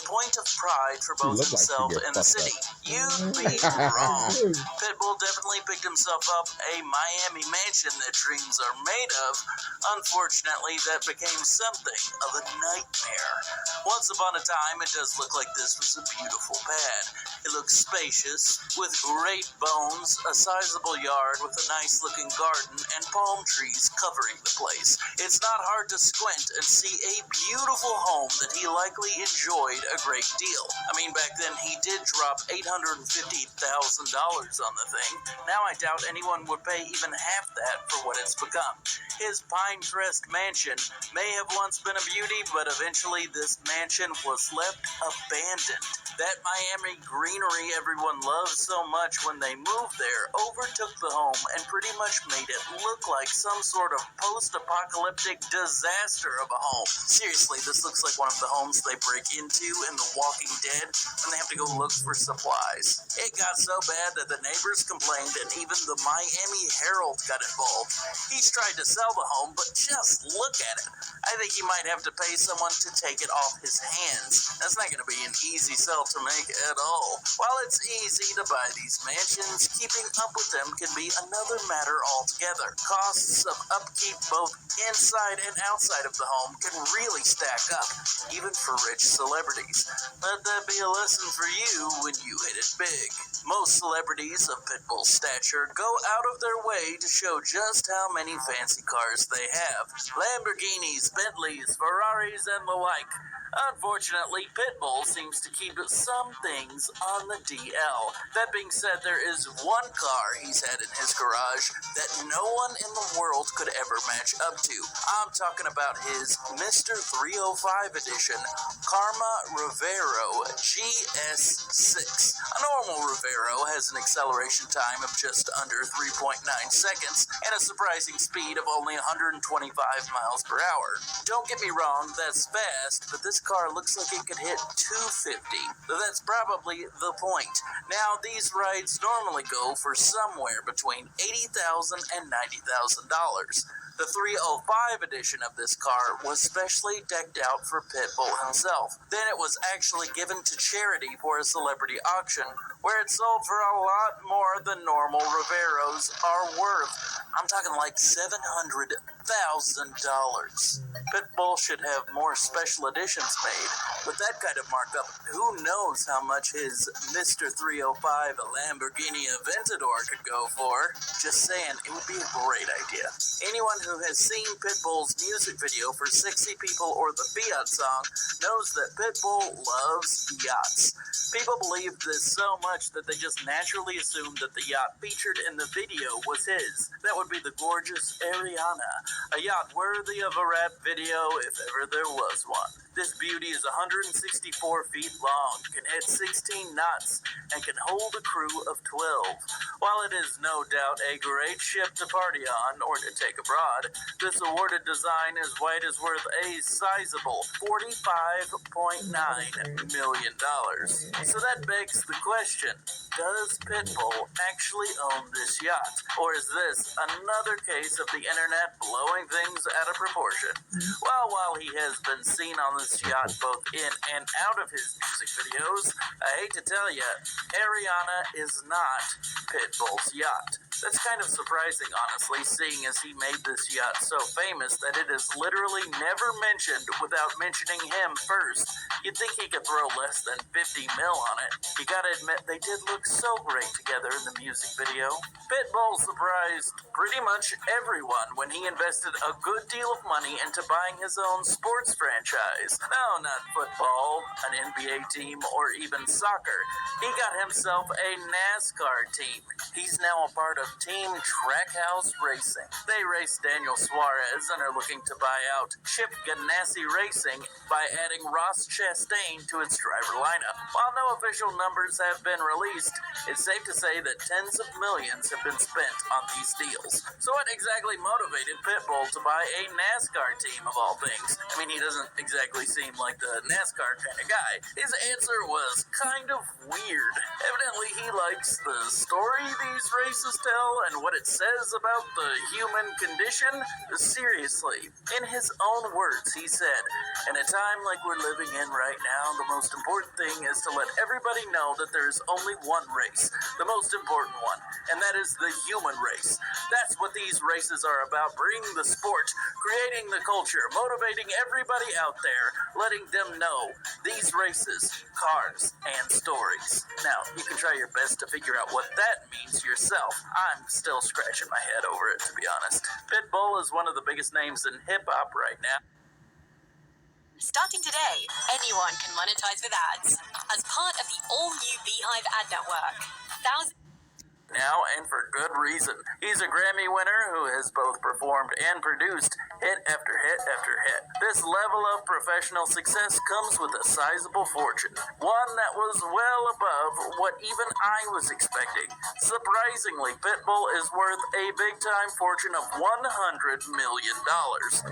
point of pride for both himself and the city. You'd be wrong. Pitbull definitely picked himself up a Miami mansion that dreams are made of. Unfortunately, that became something of a nightmare. Once upon a time, it does look like this was a beautiful pad. It looks spacious, with great bones, a sizable yard with a nice-looking garden, and palm trees covering the place. It's not hard to squint and see a beautiful home that he likely enjoyed a great deal. I mean, back then he did drop $850,000 on the thing. Now I doubt anyone would pay even half that for what it's become. His Pinecrest mansion may have once been a beauty, but eventually this mansion was left abandoned. That Miami greenery everyone loves so much when they moved there overtook the home and pretty much made it look like some sort of post-apocalyptic disaster of a home. Seriously, this looks like one of the homes they break into in The Walking Dead when they have to go look for supplies. It got so bad that the neighbors complained and even the Miami Herald got involved. He's tried to sell the home, but just look at it. I think he might have to pay someone to take it off his hands. That's not going to be an easy sell to make at all. While it's easy to buy these mansions, keeping up with them can be another matter altogether. Costs of upkeep both inside and outside of the home can really stack up, even for rich celebrities. Let that be a lesson for you when you hit it big. Most celebrities of Pitbull's stature go out of their way to show just how many fancy cars they have. Lamborghinis, Bentleys, Ferraris, and the like. Unfortunately, Pitbull seems to keep some things on the DL. That being said, there is one car he's had in his garage that no one in the world could ever match up to. I'm talking about his Mr. 305 edition Karma Rivero GS6. A normal Rivero has an acceleration time of just under 3.9 seconds and a surprising speed of only 125 miles per hour. Don't get me wrong, that's fast, but this car looks like it could hit 250. That's probably the point. Now, these rides normally go for somewhere between $80,000 and $90,000. The 305 edition of this car was specially decked out for Pitbull himself. Then it was actually given to charity for a celebrity auction, where it sold for a lot more than normal Riveros are worth. I'm talking like $700,000. Pitbull should have more special editions made. With that kind of markup, who knows how much his Mr. 305 Lamborghini Aventador could go for. Just saying, it would be a great idea. Anyone who has seen Pitbull's music video for 60 People or the Fiat song knows that Pitbull loves yachts. People believe this so much that they just naturally assumed that the yacht featured in the video was his. That would be the gorgeous Ariana, a yacht worthy of a rap video if ever there was one. This beauty is 164 feet long, can hit 16 knots, and can hold a crew of 12. While it is no doubt a great ship to party on or to take abroad, this awarded design is why it is worth a sizable $45.9 million. So that begs the question, does Pitbull actually own this yacht? Or is this another case of the internet blowing things out of proportion? Well, while he has been seen on this yacht both in and out of his music videos, I hate to tell you, Ariana is not Pitbull's yacht. That's kind of surprising, honestly, seeing as he made this yacht so famous that it is literally never mentioned without mentioning him first. You'd think he could throw less than 50 mil on it. You gotta admit, they did look so great together in the music video. Pitbull surprised pretty much everyone when he invested a good deal of money into buying his own sports franchise. No, not football, an NBA team, or even soccer. He got himself a NASCAR team. He's now a part of Team Trackhouse Racing. They race Daniel Suarez and are looking to buy out Chip Ganassi Racing by adding Ross Chastain to its driver lineup. While no official numbers have been released, it's safe to say that tens of millions have been spent on these deals. So what exactly motivated Pitbull to buy a NASCAR team of all things? I mean, he doesn't exactly seem like the NASCAR kind of guy. His answer was kind of weird. Evidently, he likes the story these races tell NFL and what it says about the human condition? Seriously, in his own words, he said, "In a time like we're living in right now, the most important thing is to let everybody know that there is only one race, the most important one, and that is the human race. That's what these races are about, bringing the sport, creating the culture, motivating everybody out there, letting them know these races, cars, and stories." Now, you can try your best to figure out what that means yourself. I'm still scratching my head over it, to be honest. Pitbull is one of the biggest names in hip-hop right now. Starting today, anyone can monetize with ads. As part of the all-new Beehive ad network, thousands... Now, and for good reason. He's a Grammy winner who has both performed and produced hit after hit after hit. This level of professional success comes with a sizable fortune, one that was well above what even I was expecting. Surprisingly, Pitbull is worth a big-time fortune of $100 million.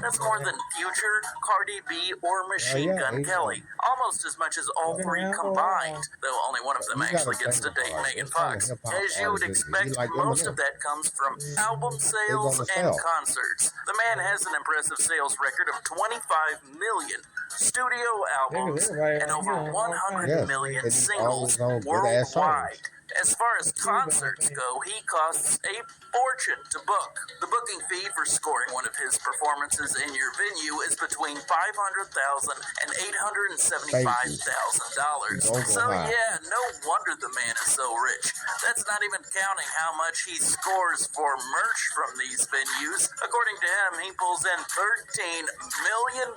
That's more than Future, Cardi B, or Machine Gun Kelly. Almost as much as all three combined, though only one of them actually gets to date Megan Fox. As you would expect, most of that comes from album sales and concerts. The man has an impressive sales record of 25 million studio albums and over 100 million singles worldwide. As far as concerts go, he costs a fortune to book. The booking fee for scoring one of his performances in your venue is between $500,000 and $875,000. So yeah, no wonder the man is so rich. That's not even counting how much he scores for merch from these venues. According to him, he pulls in $13 million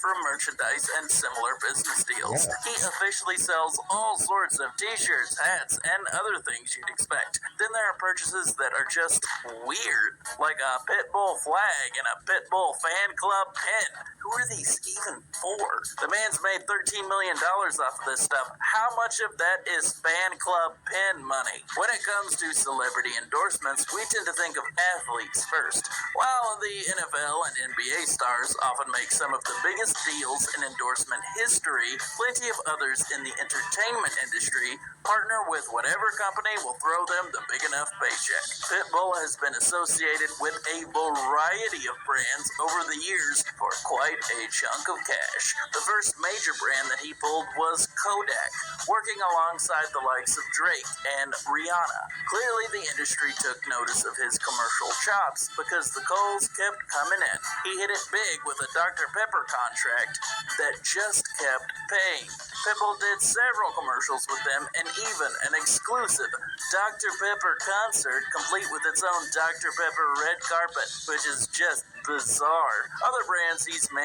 from merchandise and similar business deals. He officially sells all sorts of t-shirts, hats, and other things you'd expect. Then there are purchases that are just weird, like a Pitbull flag and a Pitbull fan club pin. Who are these even for? The man's made $13 million off of this stuff. How much of that is fan club pin money? When it comes to celebrity endorsements, we tend to think of athletes first. While the NFL and NBA stars often make some of the biggest deals in endorsement history, plenty of others in the entertainment industry partner with whatever company will throw them the big enough paycheck. Pitbull has been associated with a variety of brands over the years for quite a chunk of cash. The first major brand that he pulled was Kodak, working alongside the likes of Drake and Rihanna. Clearly, the industry took notice of his commercial chops because the calls kept coming in. He hit it big with a Dr. Pepper contract that just kept paying. Pitbull did several commercials with them and even an exclusive Dr. Pepper concert complete with its own Dr. Pepper red carpet, which is just bizarre. Other brands he's mentioned